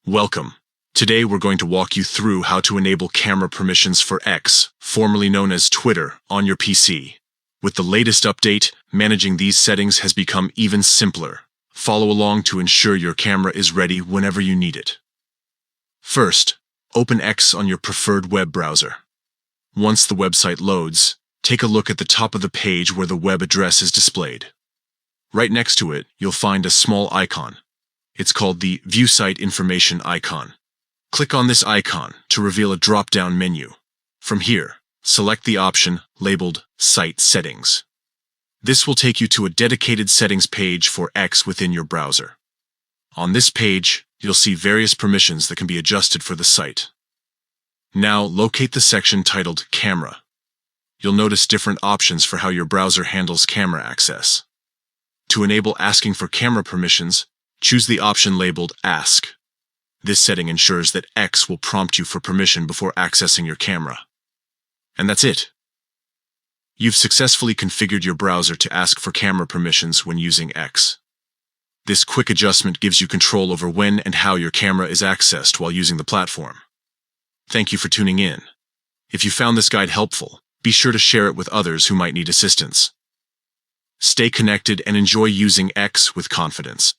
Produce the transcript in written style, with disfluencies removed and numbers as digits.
Welcome. Today we're going to walk you through how to enable camera permissions for X, formerly known as Twitter, on your PC. With the latest update, managing these settings has become even simpler. Follow along to ensure your camera is ready whenever you need it. First, open X on your preferred web browser. Once the website loads, take a look at the top of the page where the web address is displayed. Right next to it, you'll find a small icon. It's called the View Site Information icon. Click on this icon to reveal a drop-down menu. From here, select the option labeled Site Settings. This will take you to a dedicated settings page for X within your browser. On this page, you'll see various permissions that can be adjusted for the site. Now, locate the section titled Camera. You'll notice different options for how your browser handles camera access. To enable asking for camera permissions, choose the option labeled Ask. This setting ensures that X will prompt you for permission before accessing your camera. And that's it. You've successfully configured your browser to ask for camera permissions when using X. This quick adjustment gives you control over when and how your camera is accessed while using the platform. Thank you for tuning in. If you found this guide helpful, be sure to share it with others who might need assistance. Stay connected and enjoy using X with confidence.